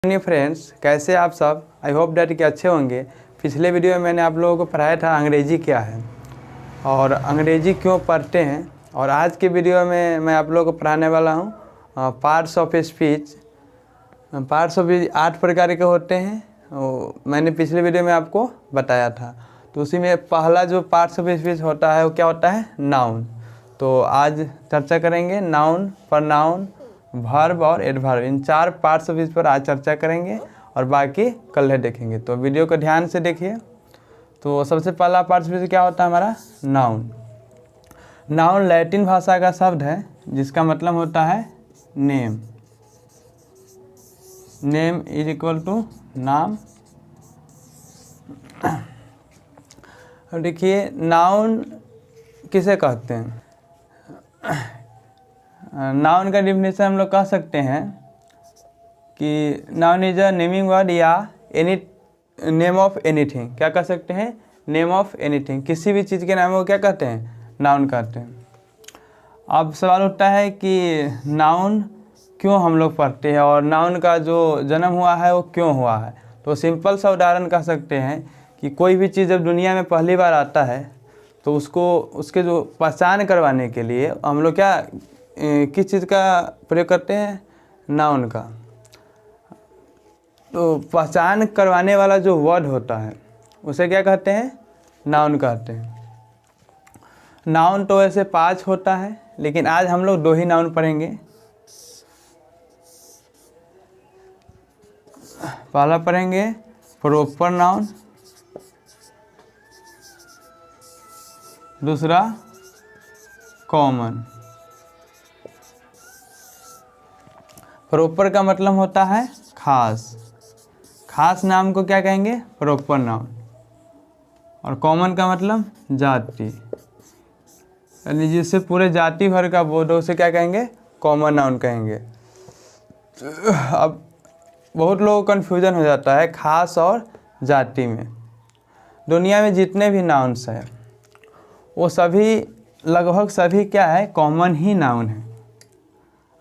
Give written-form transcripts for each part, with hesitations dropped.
Friends, कैसे आप सब। आई होप डैट कि अच्छे होंगे। पिछले वीडियो में मैंने आप लोगों को पढ़ाया था अंग्रेजी क्या है और अंग्रेजी क्यों पढ़ते हैं। और आज के वीडियो में मैं आप लोगों को पढ़ाने वाला हूँ parts of speech. Parts of speech 8 प्रकार के होते हैं। मैंने पिछले वीडियो में आपको बताया था। तो उसी में पहला जो पार्ट्स ऑफ स्पीच होता है वो क्या होता है, नाउन। तो आज चर्चा करेंगे नाउन, प्रोनाउन, वर्ब और adverb, in 4 parts of speech पर आज चर्चा करेंगे और बाकी कल देखेंगे। तो वीडियो को ध्यान से देखिए। तो सबसे पहला पार्ट ऑफ स्पीच क्या होता है हमारा, नाउन। नाउन लैटिन भाषा का शब्द है जिसका मतलब होता है name. Name is equal to नाम। देखिए नाउन किसे कहते हैं। नाउन का डिफिनेशन हम लोग कह सकते हैं कि noun is a naming word या एनी नेम ऑफ एनीथिंग। क्या कह सकते हैं, नेम ऑफ एनीथिंग। किसी भी चीज़ के नाम को क्या कहते हैं, नाउन कहते हैं। अब सवाल उठता है कि नाउन क्यों हम लोग पढ़ते हैं और नाउन का जो जन्म हुआ है वो क्यों हुआ है। तो सिंपल सा उदाहरण कह सकते हैं कि कोई भी चीज़ जब दुनिया में पहली बार आता है तो उसको उसके जो पहचान करवाने के लिए हम लोग क्या किस चीज़ का प्रयोग करते हैं, नाउन का। तो पहचान करवाने वाला जो वर्ड होता है उसे क्या कहते हैं, नाउन कहते हैं। नाउन तो वैसे 5 होता है लेकिन आज हम लोग 2 ही नाउन पढ़ेंगे। पहला पढ़ेंगे प्रॉपर नाउन, दूसरा कॉमन। प्रॉपर का मतलब होता है खास। खास नाम को क्या कहेंगे, प्रॉपर नाउन। और कॉमन का मतलब जाति, यानी जिससे पूरे जाति भर का बोध हो उसे क्या कहेंगे, कॉमन नाउन कहेंगे। अब बहुत लोगों को कन्फ्यूजन हो जाता है खास और जाति में। दुनिया में जितने भी नाउन्स हैं वो सभी लगभग सभी क्या है, कॉमन ही नाउन है।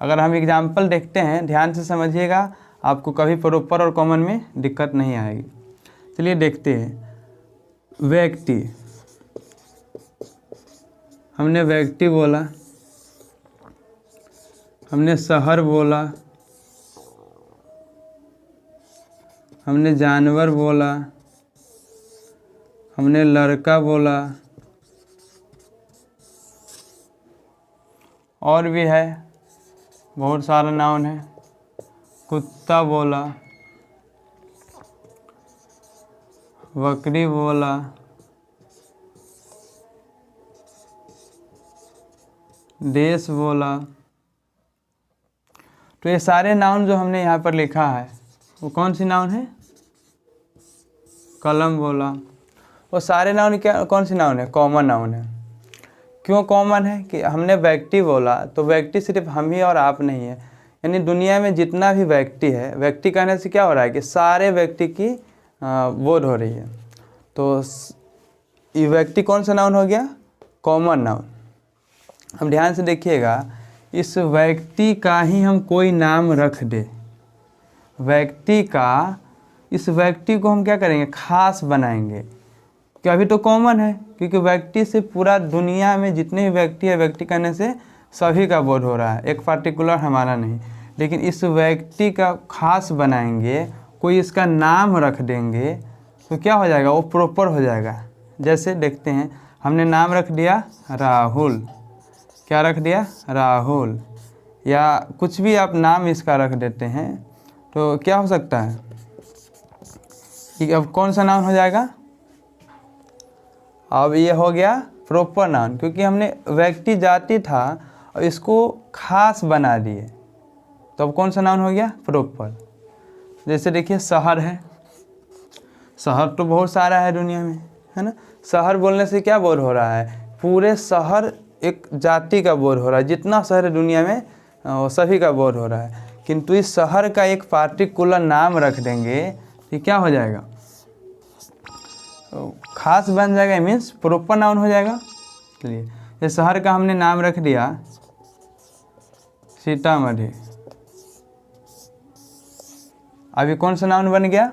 अगर हम एग्जाम्पल देखते हैं, ध्यान से समझिएगा, आपको कभी प्रॉपर और कॉमन में दिक्कत नहीं आएगी। चलिए देखते हैं। व्यक्ति, हमने व्यक्ति बोला, हमने शहर बोला, हमने जानवर बोला, हमने लड़का बोला, और भी है बहुत सारा नाउन है। कुत्ता बोला, बकरी बोला, देश बोला। तो ये सारे नाउन जो हमने यहाँ पर लिखा है वो कौन सी नाउन है, कलम बोला। वो सारे नाउन क्या, कौन सी नाउन है, कॉमन नाउन है। क्यों कॉमन है कि हमने व्यक्ति बोला तो व्यक्ति सिर्फ हम ही और आप नहीं है, यानी दुनिया में जितना भी व्यक्ति है, व्यक्ति कहने से क्या हो रहा है कि सारे व्यक्ति की बोध हो रही है। तो ये व्यक्ति कौन सा नाउन हो गया, कॉमन नाउन। हम ध्यान से देखिएगा, इस व्यक्ति का ही हम कोई नाम रख दे, व्यक्ति का, इस व्यक्ति को हम क्या करेंगे, खास बनाएंगे। कि अभी तो कॉमन है क्योंकि व्यक्ति से पूरा दुनिया में जितने भी व्यक्ति है, व्यक्ति कहने से सभी का बोध हो रहा है, एक पर्टिकुलर हमारा नहीं। लेकिन इस व्यक्ति का खास बनाएंगे, कोई इसका नाम रख देंगे तो क्या हो जाएगा, वो प्रॉपर हो जाएगा। जैसे देखते हैं, हमने नाम रख दिया राहुल। क्या रख दिया, राहुल। या कुछ भी आप नाम इसका रख देते हैं तो क्या हो सकता है कि अब कौन सा नाउन हो जाएगा, अब ये हो गया प्रॉपर नाउन, क्योंकि हमने व्यक्ति जाति था और इसको खास बना दिए। तो अब कौन सा नाउन हो गया, प्रॉपर। जैसे देखिए शहर है, शहर तो बहुत सारा है दुनिया में, है ना। शहर बोलने से क्या बोध हो रहा है, पूरे शहर एक जाति का बोध हो रहा है। जितना शहर है दुनिया में वो सभी का बोध हो रहा है। किंतु इस शहर का एक पार्टिकुलर नाम रख देंगे तो क्या हो जाएगा, खास बन जाएगा, मीन्स प्रॉपर नाउन हो जाएगा। चलिए, ये शहर का हमने नाम रख दिया सीतामढ़ी। अभी कौन सा नाउन बन गया?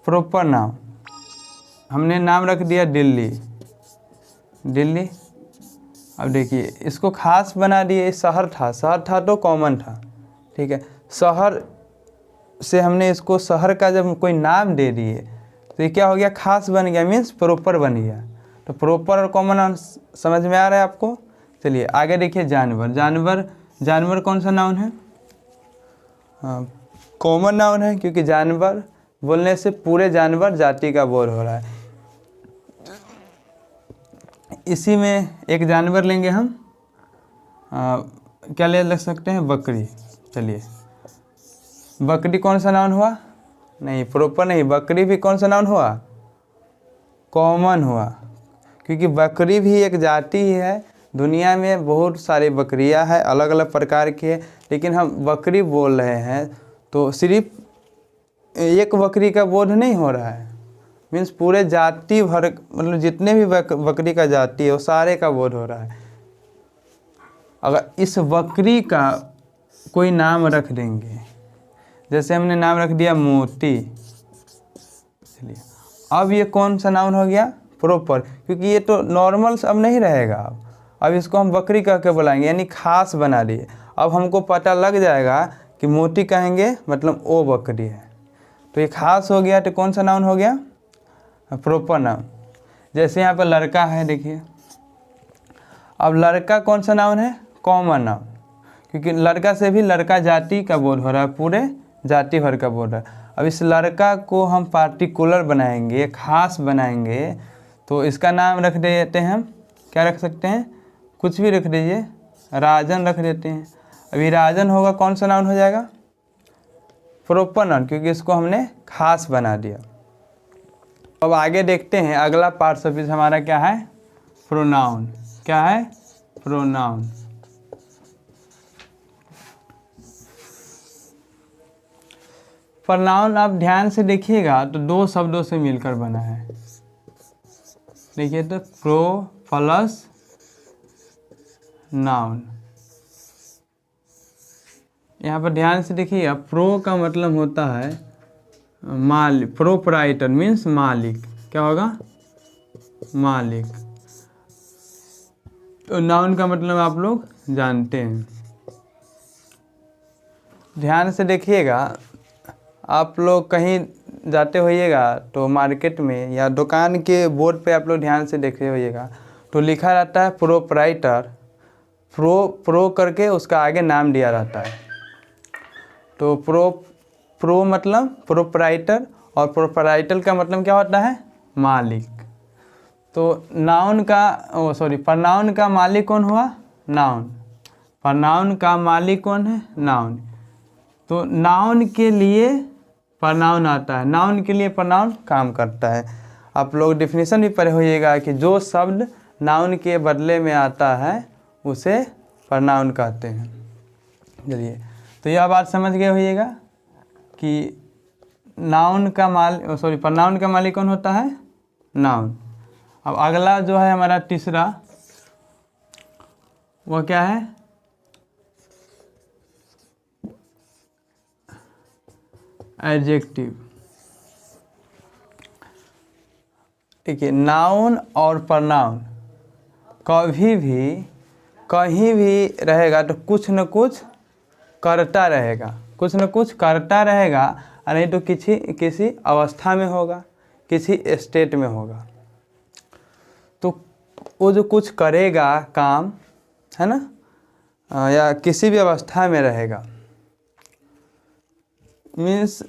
Proper noun. हमने नाम रख दिया दिल्ली, दिल्ली। अब देखिए इसको खास बना दिए, शहर था तो कॉमन था, ठीक है। शहर से हमने इसको शहर का जब कोई नाम दे दिए तो ये क्या हो गया? खास बन गया, मीन्स प्रॉपर बन गया। तो प्रॉपर और कॉमन समझ में आ रहा है आपको? चलिए आगे देखिए जानवर। जानवर कौन सा नाउन है? कॉमन नाउन है, क्योंकि जानवर बोलने से पूरे जानवर जाति का बोध हो रहा है। इसी में एक जानवर लेंगे हम, क्या ले सकते हैं? बकरी। चलिए बकरी कौन सा नाउन हुआ? नहीं, प्रॉपर नहीं। बकरी भी कौन सा नाउन हुआ? कॉमन हुआ, क्योंकि बकरी भी एक जाति ही है। दुनिया में बहुत सारी बकरियां हैं, अलग अलग प्रकार की है, लेकिन हम बकरी बोल रहे हैं तो सिर्फ एक बकरी का बोध नहीं हो रहा है, मीन्स पूरे जाति भर, मतलब जितने भी बकरी का जाति है वो सारे का बोध हो रहा है। अगर इस बकरी का कोई नाम रख देंगे, जैसे हमने नाम रख दिया मोती, चलिए अब ये कौन सा नाउन हो गया? प्रॉपर, क्योंकि ये तो नॉर्मल अब नहीं रहेगा। अब इसको हम बकरी कह के बुलाएंगे, यानी खास बना दिए। अब हमको पता लग जाएगा कि मोती कहेंगे मतलब वो बकरी है, तो ये खास हो गया। तो कौन सा नाउन हो गया? Proper noun. जैसे यहाँ पर लड़का है, देखिए अब लड़का कौन सा नाउन है? कॉमन नाउन, क्योंकि लड़का से भी लड़का जाति का बोध हो रहा है, पूरे जाति भर का बोध है। अब इस लड़का को हम पार्टिकुलर बनाएंगे, खास बनाएंगे, तो इसका नाम रख देते हैं हम, क्या रख सकते हैं? कुछ भी रख दीजिए, राजन रख देते हैं। अभी राजन होगा कौन सा नाउन हो जाएगा? प्रॉपर नाउन, क्योंकि इसको हमने खास बना दिया। अब आगे देखते हैं, अगला पार्ट सफिक्स हमारा क्या है? प्रोनाउन। क्या है? प्रोनाउन। प्रोनाउन आप ध्यान से देखिएगा तो दो शब्दों से मिलकर बना है। देखिए तो प्रो प्लस नाउन। यहाँ पर ध्यान से देखिएगा, प्रो का मतलब होता है मालिक, प्रोप्राइटर मीन्स मालिक। क्या होगा? मालिक। तो नाउन का मतलब आप लोग जानते हैं। ध्यान से देखिएगा, आप लोग कहीं जाते होइएगा तो मार्केट में या दुकान के बोर्ड पे आप लोग ध्यान से देखे होइएगा तो लिखा रहता है प्रोप्राइटर, प्रो करके उसका आगे नाम दिया रहता है। तो प्रो मतलब प्रोप्राइटर, और प्रोप्राइटर का मतलब क्या होता है? मालिक। तो नाउन का प्रोनाउन का मालिक कौन हुआ? नाउन। प्रोनाउन का मालिक कौन है? नाउन। तो नाउन के लिए प्रोनाउन आता है, नाउन के लिए प्रोनाउन काम करता है। आप लोग डेफिनेशन भी पढ़े होइएगा कि जो शब्द नाउन के बदले में आता है उसे प्रोनाउन कहते हैं। चलिए तो यह बात समझ गए होइएगा कि नाउन का प्रोनाउन का मालिक कौन होता है? नाउन। अब अगला जो है हमारा तीसरा, वो क्या है? एडजेक्टिव। देखिए नाउन और प्रोनाउन कभी भी कहीं भी रहेगा तो कुछ न कुछ करता रहेगा, कुछ न कुछ करता रहेगा, और नहीं तो किसी अवस्था में होगा, किसी स्टेट में होगा। तो वो जो कुछ करेगा काम, है ना, या किसी भी अवस्था में रहेगा, मीन्स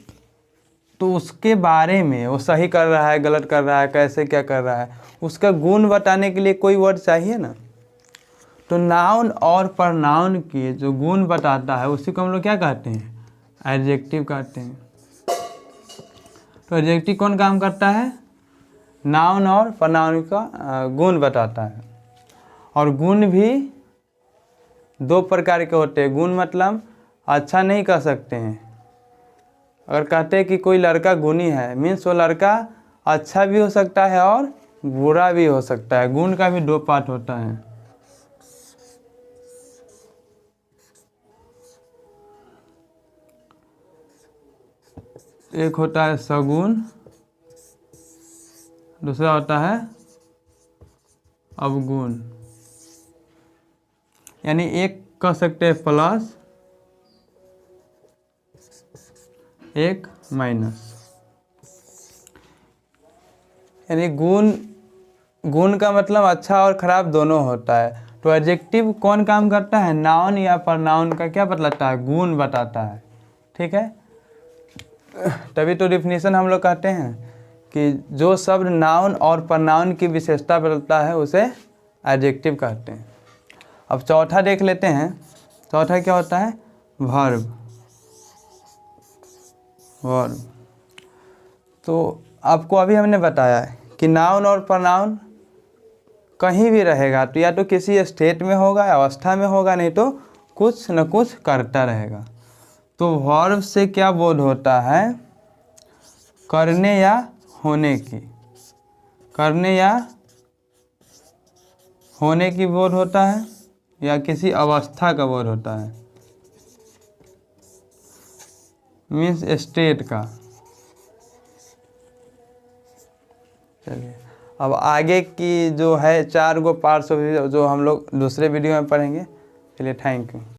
तो उसके बारे में वो सही कर रहा है, गलत कर रहा है, कैसे क्या कर रहा है, उसका गुण बताने के लिए कोई वर्ड चाहिए ना। तो नाउन और प्रोनाउन के जो गुण बताता है उसी को हम लोग क्या कहते हैं? एडजेक्टिव कहते हैं। तो एडजेक्टिव कौन काम करता है? नाउन और प्रोनाउन का गुण बताता है। और गुण भी दो प्रकार के होते हैं। गुण मतलब अच्छा नहीं कह सकते हैं। अगर कहते हैं कि कोई लड़का गुणी है, मीन्स वो लड़का अच्छा भी हो सकता है और बुरा भी हो सकता है। गुण का भी दो पार्ट होता है। एक होता है सगुण, दूसरा होता है अवगुण। यानी एक कह सकते हैं प्लस, एक माइनस। यानी गुण का मतलब अच्छा और खराब दोनों होता है। तो एडजेक्टिव कौन काम करता है? नाउन या प्रोनाउन का क्या बतलाता है? गुण बताता है। ठीक है, तभी तो डिफिनीशन हम लोग कहते हैं कि जो शब्द नाउन और प्रोनाउन की विशेषता बदलता है उसे एडजेक्टिव कहते हैं। अब चौथा देख लेते हैं। चौथा क्या होता है? वर्ब। वर्ब तो आपको अभी हमने बताया है कि नाउन और प्रोनाउन कहीं भी रहेगा तो या तो किसी स्टेट में होगा, अवस्था में होगा, नहीं तो कुछ न कुछ करता रहेगा। तो वर्ब से क्या बोध होता है? करने या होने की, करने या होने की बोध होता है, या किसी अवस्था का बोध होता है, मीन्स स्टेट का। चलिए, अब आगे की जो है 4 गो पार्ट्स जो हम लोग दूसरे वीडियो में पढ़ेंगे। चलिए, थैंक यू।